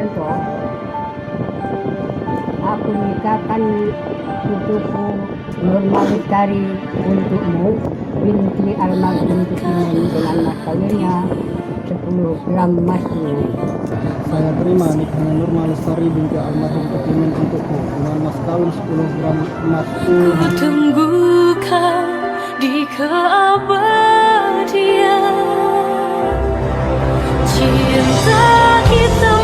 Suharyanto, aku nikahkan cucuku Nurma Lestari untukmu, binti almarhum Tukiman, dengan mas kawinnya 10 gram emas tunai. Saya terima nikahnya Nurma Lestari binti almarhum Tukiman untukku dengan mas kawin 10 gram emas tunai. Ku tunggu kau di keabadian, cinta kita